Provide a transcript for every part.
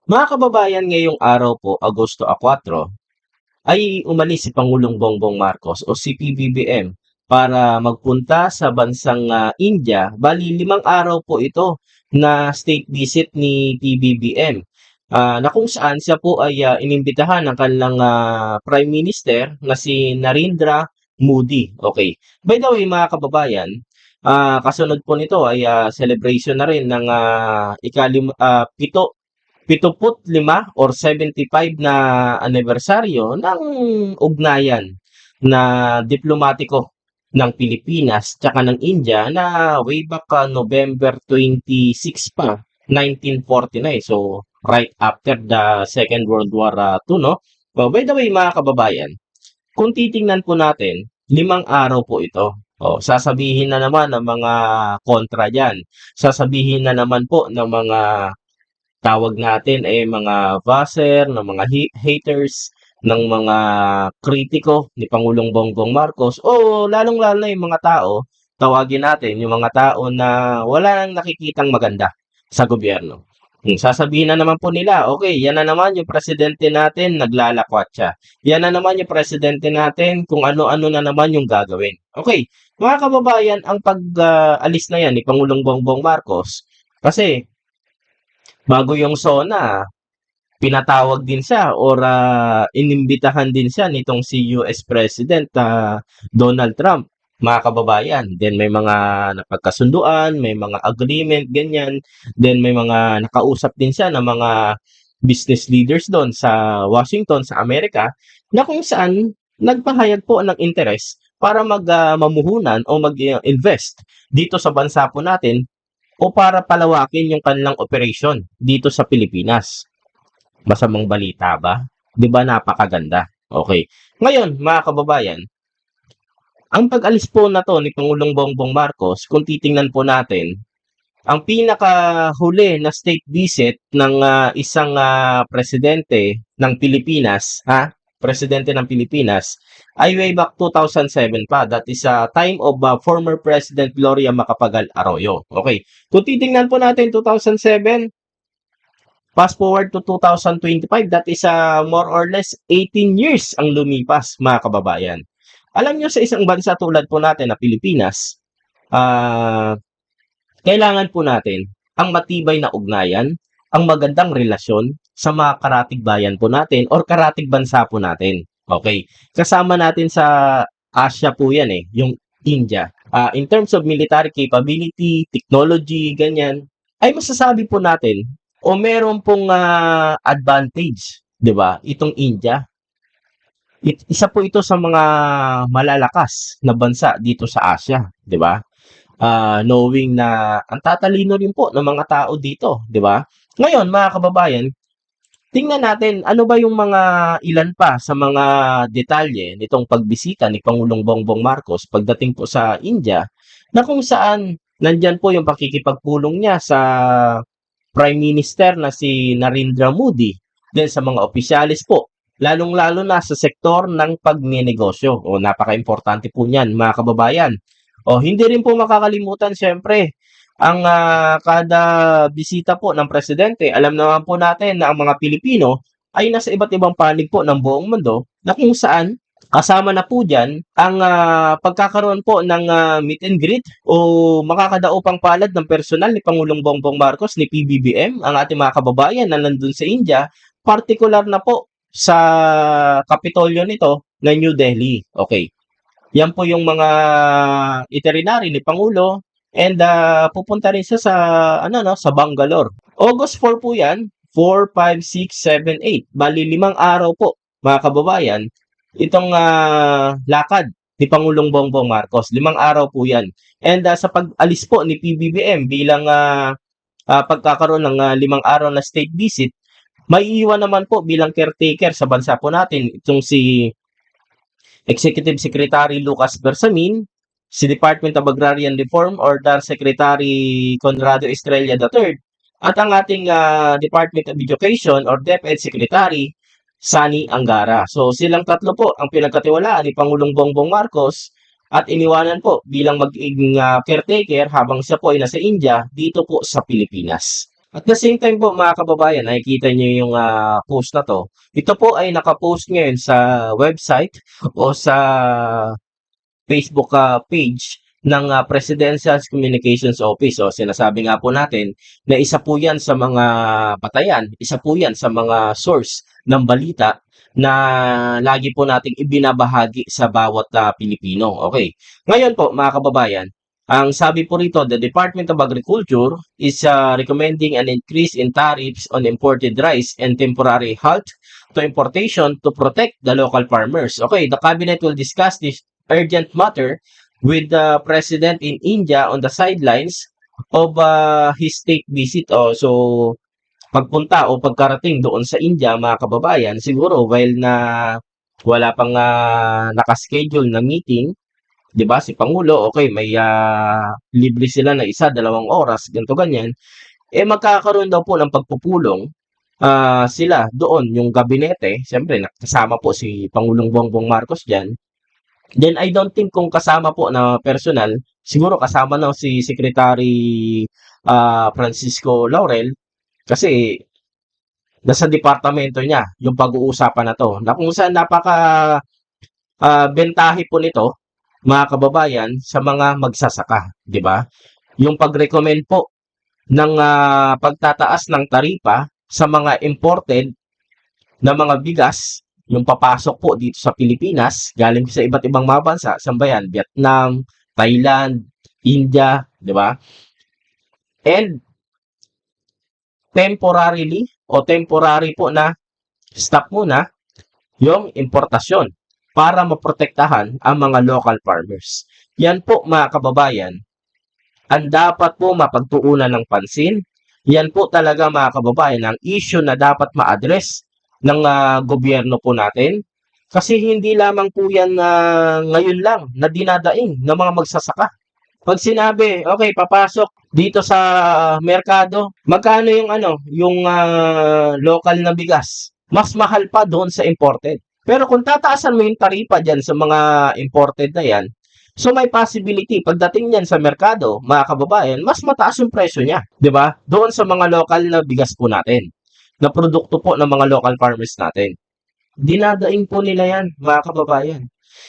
Mga kababayan, ngayong araw po, Agosto 4, ay umalis si Pangulong Bongbong Marcos o si PBBM para magpunta sa bansang India. Bali, 5 araw po ito na state visit ni PBBM. Na kung saan siya po ay inimbitahan ng kanilang Prime Minister na si Narendra Modi. Okay. By the way, mga kababayan, kasunod po nito ay celebration na rin ng pito-put-lima or 75 na anibersaryo ng ugnayan na diplomatiko ng Pilipinas tsaka ng India na way back November 26 pa, 1949. So, right after the Second World War II, no? Well, by the way, mga kababayan, kung titingnan po natin, 5 araw po ito. Sasabihin na naman ng mga kontra dyan. Sasabihin na naman po ng mga tawag natin ay mga buzzer, ng mga haters, ng mga kritiko ni Pangulong Bongbong Marcos o lalong-lalo na yung mga tao, tawagin natin yung mga tao na wala nang nakikitang maganda sa gobyerno. Sasabihin na naman po nila, okay, yan na naman yung presidente natin, naglalakwat siya. Yan na naman yung presidente natin, kung ano-ano na naman yung gagawin. Okay, mga kababayan, ang pag-alis na yan ni Pangulong Bongbong Marcos, kasi bago yung SONA, pinatawag din siya or inimbitahan din siya nitong si US President Donald Trump, mga kababayan. Then may mga napagkasunduan, may mga agreement, ganyan. Then may mga nakausap din siya ng mga business leaders doon sa Washington, sa Amerika, na kung saan nagpahayag po ng interest para mamuhunan o mag-invest dito sa bansa po natin o para palawakin yung kanilang operation dito sa Pilipinas. Masamang balita ba? 'Di ba napakaganda? Okay. Ngayon, mga kababayan, ang pag-alis po na 'to ni Pangulong Bongbong Marcos, kung titingnan po natin, ang pinakahuli na state visit ng isang presidente ng Pilipinas, presidente ng Pilipinas, ay way back 2007 pa. That is time of former President Gloria Macapagal Arroyo. Okay. Kung titingnan po natin 2007, fast forward to 2025, that is more or less 18 years ang lumipas, mga kababayan. Alam nyo, sa isang bansa tulad po natin na Pilipinas, ah, kailangan po natin ang matibay na ugnayan, ang magandang relasyon sa mga karatig bayan po natin or karatig bansa po natin. Okay. Kasama natin sa Asia po yan yung India. In terms of military capability, technology, ganyan, ay masasabi po natin o meron pong advantage, 'di ba? Itong India. Isa po ito sa mga malalakas na bansa dito sa Asia, 'di ba? Knowing na ang tatalino rin po ng mga tao dito, 'di ba? Ngayon, mga kababayan, tingnan natin ano ba yung mga ilan pa sa mga detalye nitong pagbisita ni Pangulong Bongbong Marcos pagdating po sa India, na kung saan nandyan po yung pakikipagpulong niya sa Prime Minister na si Narendra Modi, then sa mga opisyalis po, lalong-lalo na sa sektor ng pagnenegosyo. O napaka-importante po niyan, mga kababayan. O hindi rin po makakalimutan siyempre ang kada bisita po ng presidente. Alam naman po natin na ang mga Pilipino ay nasa iba't ibang panig po ng buong mundo na kung saan kasama na po diyan ang pagkakaroon po ng meet and greet o makakadaupang palad ng personal ni Pangulong Bongbong Marcos ni PBBM, ang ating mga kababayan na nandun sa India, partikular na po sa kapitolyo nito na New Delhi. Okay. Yan po yung mga itinerary ni Pangulo and pupunta rin siya sa sa Bangalore. August 4 po yan, 4, 5, 6, 7, 8. Bali 5 araw po, mga kababayan, itong lakad ni Pangulong Bongbong Marcos. 5 araw po yan. And sa pag-alis po ni PBBM bilang pagkakaroon ng 5 araw na state visit, may iwan naman po bilang caretaker sa bansa po natin itong si Executive Secretary Lucas Bersamin, si Department of Agrarian Reform or DAR Secretary Conrado Estrella III, at ang ating Department of Education or DepEd Secretary Sani Angara. So silang tatlo po ang pinagkatiwalaan ni Pangulong Bongbong Marcos at iniwanan po bilang maging caretaker habang siya po ay nasa India dito po sa Pilipinas. At the same time po mga kababayan, nakikita niyo yung post na to. Ito po ay nakapost ngayon sa website o sa Facebook page ng Presidential Communications Office. O sinasabi nga po natin na isa po yan sa mga batayan, isa po yan sa mga source ng balita na lagi po nating ibinabahagi sa bawat Pilipino. Okay. Ngayon po mga kababayan, ang sabi po rito, the Department of Agriculture is recommending an increase in tariffs on imported rice and temporary halt to importation to protect the local farmers. Okay, the cabinet will discuss this urgent matter with the president in India on the sidelines of his state visit. So, pagpunta o pagkarating doon sa India, mga kababayan, siguro while na wala pang nakaschedule na meeting, 'di ba, si Pangulo, okay, may libre sila na 1, 2 oras, ganito ganyan, magkakaroon daw po ng pagpupulong sila doon, yung gabinete, siyempre kasama po si Pangulong Bongbong Marcos diyan. Then I don't think kung kasama po na personal, siguro kasama na si Secretary Francisco Laurel kasi nasa departamento niya yung pag-uusapan na to. Na kung saan napaka bentahe po nito, mga kababayan, sa mga magsasaka, 'di ba? Yung pag-recommend po ng pagtataas ng taripa sa mga imported na mga bigas, yung papasok po dito sa Pilipinas, galing sa iba't ibang mga bansa, saan ba yan? Vietnam, Thailand, India, di ba? And temporary po na stop muna yung importasyon para maprotektahan ang mga local farmers. Yan po mga kababayan, ang dapat po mapagtuunan ng pansin. Yan po talaga mga kababayan ang issue na dapat ma-address ng gobyerno po natin. Kasi hindi lamang po yan ngayon lang na dinadaing ng mga magsasaka. Pag sinabi, okay, papasok dito sa merkado, magkano yung local na bigas? Mas mahal pa doon sa imported. Pero kung tataasan mo yung taripa dyan sa mga imported na yan, so may possibility pagdating niyan sa merkado, mga kababayan, mas mataas yung presyo niya, 'di ba? Doon sa mga local na bigas po natin, na produkto po ng mga local farmers natin. Dinadaing po nila 'yan, mga kababayan.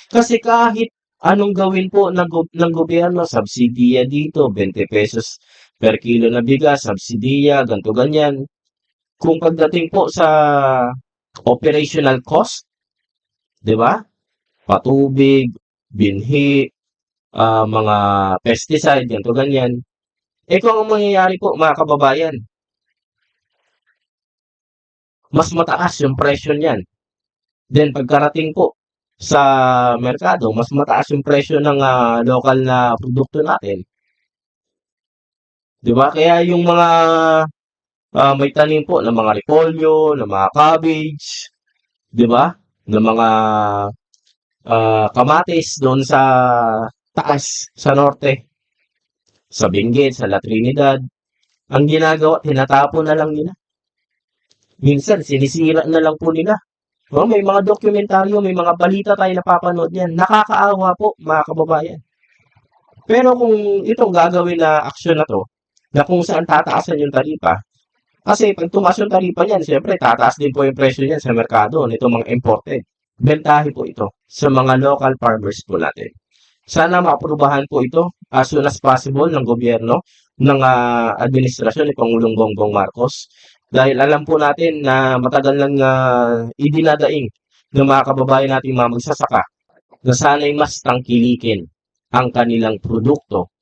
Kasi kahit anong gawin po ng gobyerno, subsidiya dito, 20 pesos per kilo na bigas, subsidiya, ganto ganyan. Kung pagdating po sa operational cost, 'di ba? Patubig, binhi, mga pesticide, ganito, ganyan. Kung ang mangyayari po, mga kababayan, mas mataas yung presyo niyan. Then, pagkarating po sa merkado, mas mataas yung presyo ng local na produkto natin. Di ba? Kaya yung mga may tanim po ng mga repolyo, ng mga cabbage, di ba? Ng mga kamatis doon sa taas, sa norte, sa Benguet, sa La Trinidad. Ang ginagawa, tinatapon na lang nila. Minsan, sinisira na lang po nila. May mga dokumentaryo, may mga balita tayo napapanood yan. Nakakaawa po, mga kababayan. Pero kung itong gagawin na aksyon na to, na kung saan tataasan yung taripa, kasi pag tumaas yung taripa niyan, siyempre tataas din po yung presyo niyan sa merkado nito mga imported. Bentahe po ito sa mga local farmers po natin. Sana maaprubahan po ito as soon as possible ng gobyerno ng administrasyon ni Pangulong Bongbong Marcos. Dahil alam po natin na matagal lang idinadaing ng mga kababayan nating mga magsasaka na sana'y mas tangkilikin ang kanilang produkto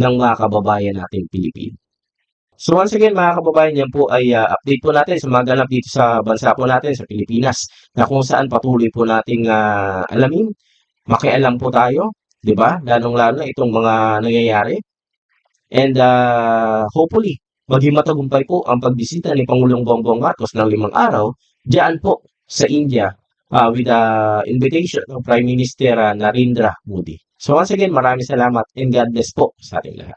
ng mga kababayan nating Pilipino. So once again mga kababayan, yan po ay update po natin sa mga ganap dito sa bansa po natin, sa Pilipinas, na kung saan patuloy po nating alamin, makialam po tayo, di ba? Lalong-lalo na itong mga nangyayari. And hopefully, maging matagumpay po ang pagbisita ni Pangulong Bongbong Marcos ng 5 araw diyan po sa India with the invitation of Prime Minister Narendra Modi. So once again, maraming salamat and God bless po sa ating lahat.